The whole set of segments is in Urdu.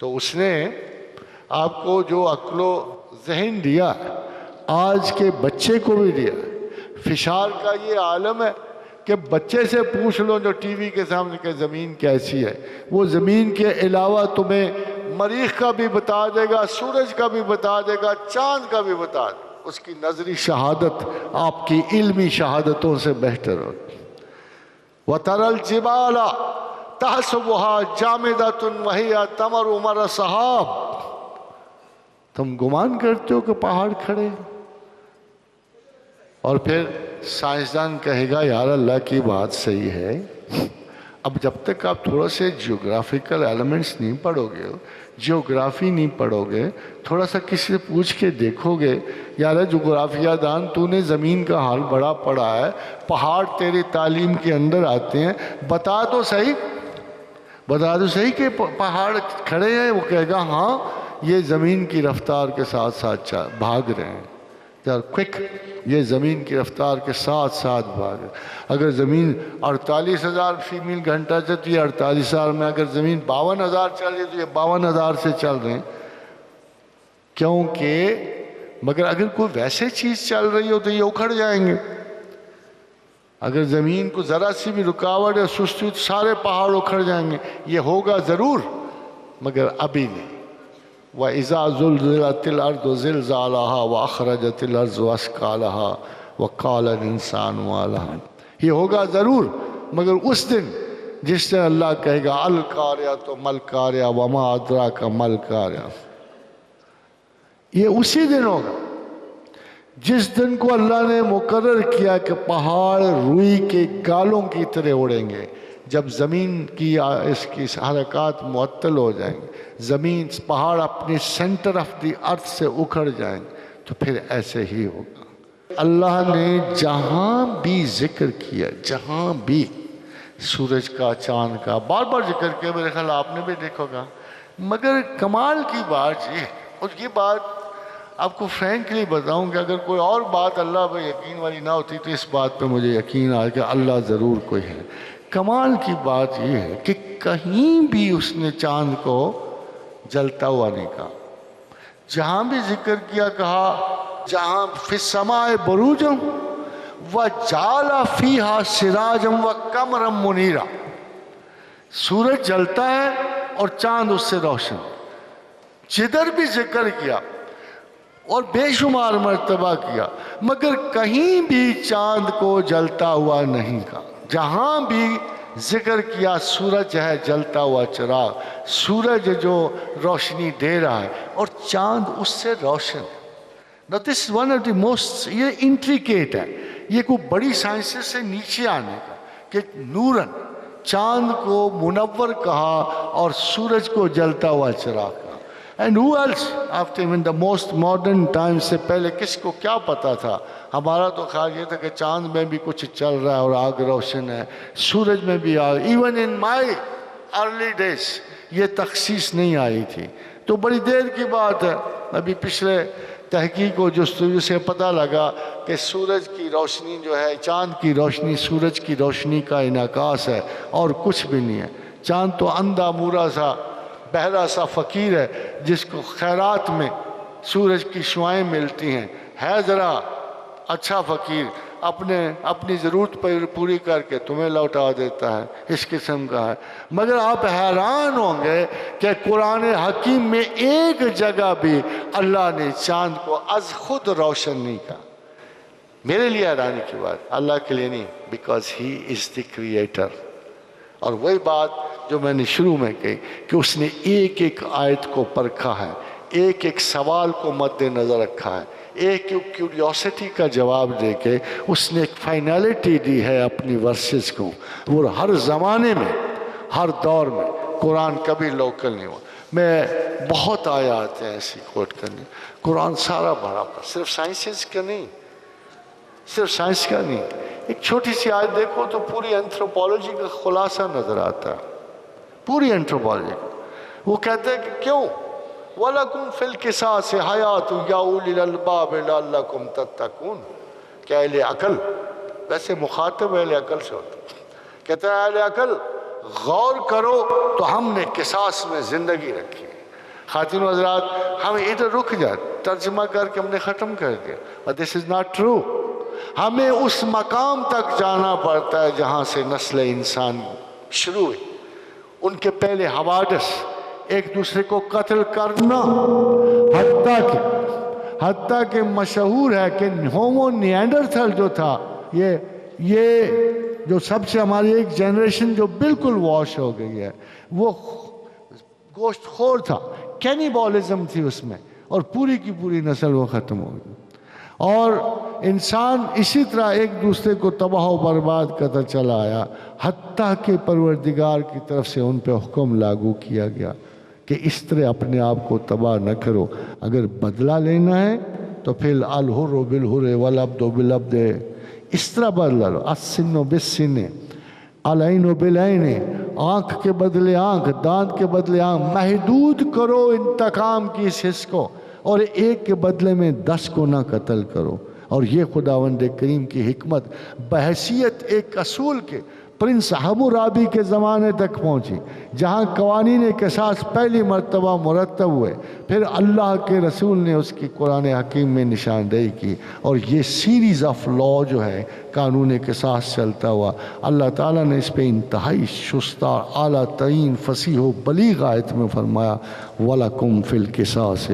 تو اس نے آپ کو جو عقل و ذہن دیا آج کے بچے کو بھی دیا. فشار کا یہ عالم ہے کہ بچے سے پوچھ لو جو ٹی وی کے سامنے کہ زمین کیسی ہے، وہ زمین کے علاوہ تمہیں مریخ کا بھی بتا دے گا، سورج کا بھی بتا دے گا، چاند کا بھی بتا دے گا. اس کی نظری شہادت آپ کی علمی شہادتوں سے بہتر ہوتی. وَتَرَى الْجِبَالَ تَحْسَبُهَا جَامِدَةٌ وَهِيَ تَمُرُّ مَرَّ السَّحَابِ. تم گمان کرتے ہو کہ پہاڑ کھڑے ہیں، اور پھر سائنسدان کہے گا یار اللہ کی بات صحیح ہے. اب جب تک آپ تھوڑا سے جیوگرافیکل ایلیمنٹس نہیں پڑھو گے، جیوگرافی نہیں پڑھو گے، تھوڑا سا کسی سے پوچھ کے دیکھو گے یار جغرافیہ دان تو نے زمین کا حال بڑا پڑھا ہے، پہاڑ تیری تعلیم کے اندر آتے ہیں، بتا تو صحیح کہ پہاڑ کھڑے ہیں. وہ کہے گا ہاں یہ زمین کی رفتار کے ساتھ ساتھ بھاگ رہے ہیں. کوئک، یہ زمین کی رفتار کے ساتھ ساتھ بھاگ رہے. اگر زمین 48,000 فی میل گھنٹہ چلتی ہے 48,000 میں، اگر زمین 52,000 چل رہی ہے تو یہ 52,000 سے چل رہے ہیں. کیونکہ مگر اگر کوئی ویسے چیز چل رہی ہو تو یہ اکھڑ جائیں گے. اگر زمین کو ذرا سی بھی رکاوٹ یا سستی تو سارے پہاڑ اکھڑ جائیں گے. یہ ہوگا ضرور مگر ابھی نہیں. وَإِذَا زُلْزِلَتِ الْأَرْضُ زِلْزَالَهَا وَأَخْرَجَتِ الْأَرْضُ أَثْقَالَهَا وَقَالَ الْإِنسَانُ مَا لَهَا. یہ ہوگا ضرور مگر اس دن جس سے اللہ کہے گا القاریہ مل قاریہ وما ادراک مل قاریہ. یہ اسی دن ہوگا جس دن کو اللہ نے مقرر کیا کہ پہاڑ روئی کے گالوں کی طرح اڑیں گے. جب زمین کی اس کی حرکات معطل ہو جائیں گے، زمین پہاڑ اپنی سینٹر آف دی ارتھ سے اکھڑ جائیں گے، تو پھر ایسے ہی ہوگا. اللہ نے جہاں بھی ذکر کیا، جہاں بھی سورج کا، چاند کا بار بار ذکر کیا، میرے خیال آپ نے بھی دیکھا گا. مگر کمال کی بات یہ، اور یہ بات آپ کو فرینکلی بتاؤں کہ اگر کوئی اور بات اللہ پہ یقین والی نہ ہوتی تو اس بات پہ مجھے یقین آیا کہ اللہ ضرور کوئی ہے. کمال کی بات یہ ہے کہ کہیں بھی اس نے چاند کو جلتا ہوا نہیں کہا. جہاں بھی ذکر کیا کہا جہاں فی السماء بروج وجعل فیہا سراجا وقمرا منیرا. سورج جلتا ہے اور چاند اس سے روشن. جدھر بھی ذکر کیا اور بے شمار مرتبہ کیا مگر کہیں بھی چاند کو جلتا ہوا نہیں کہا. جہاں بھی ذکر کیا سورج ہے جلتا ہوا چراغ، سورج جو روشنی دے رہا ہے اور چاند اس سے روشن ہے. Now this is one of the most، یہ انٹریکیٹ ہے، یہ کوئی بڑی سائنسز سے نیچے آنے کا کہ نورن چاند کو منور کہا اور سورج کو جلتا ہوا چراغ کہا. And who else after even the most modern times سے پہلے کس کو کیا پتا تھا؟ ہمارا تو خیال یہ تھا کہ چاند میں بھی کچھ چل رہا ہے اور آگ روشن ہے، سورج میں بھی آگ. Even in my early days یہ تخصیص نہیں آئی تھی. تو بڑی دیر کی بات ہے، ابھی پچھلے تحقیق و جستجو سے پتہ لگا کہ سورج کی روشنی جو ہے، چاند کی روشنی سورج کی روشنی کا انعکاس ہے اور کچھ بھی نہیں ہے. چاند تو اندھا مورا سا بہرا سا فقیر ہے جس کو خیرات میں سورج کی شعائیں ملتی ہیں، ہے ذرا اچھا فقیر، اپنی ضرورت پوری کر کے تمہیں لوٹا دیتا ہے، اس قسم کا ہے. مگر آپ حیران ہوں گے کہ قرآن حکیم میں ایک جگہ بھی اللہ نے چاند کو از خود روشن نہیں کہا. میرے لیے حیرانی کی بات، اللہ کے لیے نہیں، because he is the creator. اور وہی بات جو میں نے شروع میں کہی کہ اس نے ایک ایک آیت کو پرکھا ہے، ایک ایک سوال کو مد نظر رکھا ہے، ایک ایک کیوریوسٹی کا جواب دے کے اس نے ایک فائنلٹی دی ہے اپنی ورسز کو. وہ ہر زمانے میں، ہر دور میں قرآن کبھی لوکل نہیں ہوا. میں بہت آیات ہیں ایسی کوٹ کرنی. قرآن سارا بھرا پڑا، صرف سائنسز کا نہیں، صرف سائنس کا نہیں. ایک چھوٹی سی آیت دیکھو تو پوری اینتھروپولوجی کا خلاصہ نظر آتا ہے، پوری اینتھروپولوجی کا. وہ کہتے ہیں کہ کیوں وَلَكُمْ فِي الْقِصَاصِ حَيَاتٌ يَا أُولِي الْأَلْبَابِ لَعَلَّكُمْ تَتَّقُونَ. کہ اہل عقل، ویسے مخاطب اہل عقل سے ہوتا ہے، کہتا ہے اہل عقل غور کرو تو ہم نے قصاص میں زندگی رکھی ہے. خواتین و حضرات، ہم ادھر رک جائیں، ترجمہ کر کے ہم نے ختم کر دیا، اور دس از ناٹ ٹرو۔ ہمیں اس مقام تک جانا پڑتا ہے جہاں سے نسل انسان شروع ہوئی۔ ان کے پہلے حوادث، ایک دوسرے کو قتل کرنا، حتیٰ کہ مشہور ہے کہ ہومو نیانڈرتھل جو تھا، یہ جو سب سے ہماری ایک جنریشن جو بالکل واش ہو گئی ہے، وہ گوشت خور تھا، کینیبالزم تھی اس میں، اور پوری کی پوری نسل وہ ختم ہو گئی۔ اور انسان اسی طرح ایک دوسرے کو تباہ و برباد کرتا چلا آیا، حتیٰ کہ پروردگار کی طرف سے ان پہ حکم لاگو کیا گیا کہ اس طرح اپنے آپ کو تباہ نہ کرو، اگر بدلہ لینا ہے تو پھر الحر بالحر والعبد بالعبد، اس طرح بدلہ لو، السن بالسن، العین بالعین، آنکھ کے بدلے آنکھ، دانت کے بدلے آنکھ، محدود کرو انتقام کی اس حص کو، اور ایک کے بدلے میں 10 کو نہ قتل کرو۔ اور یہ خداوند کریم کی حکمت بحیثیت ایک اصول کے پرنس حمورابی کے زمانے تک پہنچی، جہاں قوانین قصاص پہلی مرتبہ مرتب ہوئے، پھر اللہ کے رسول نے اس کی قرآن حکیم میں نشاندہی کی، اور یہ سیریز آف لا جو ہے قانون قصاص چلتا ہوا، اللہ تعالیٰ نے اس پہ انتہائی شستہ اعلیٰ ترین فصیح و بلیغ آیت میں فرمایا، وَلَكُمْ فِي الْقِصَاصِ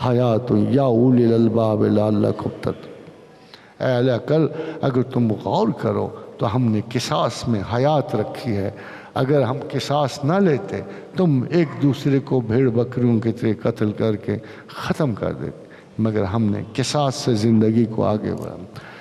حَيَاتٌ يَا أُولِي الْأَلْبَابِ لَعَلَّكُمْ تَتَّقُونَ۔ اے اہل عقل، اگر تم غور کرو تو ہم نے قصاص میں حیات رکھی ہے۔ اگر ہم قصاص نہ لیتے، تم ایک دوسرے کو بھیڑ بکریوں کی طرح قتل کر کے ختم کر دیتے، مگر ہم نے قصاص سے زندگی کو آگے بڑھا۔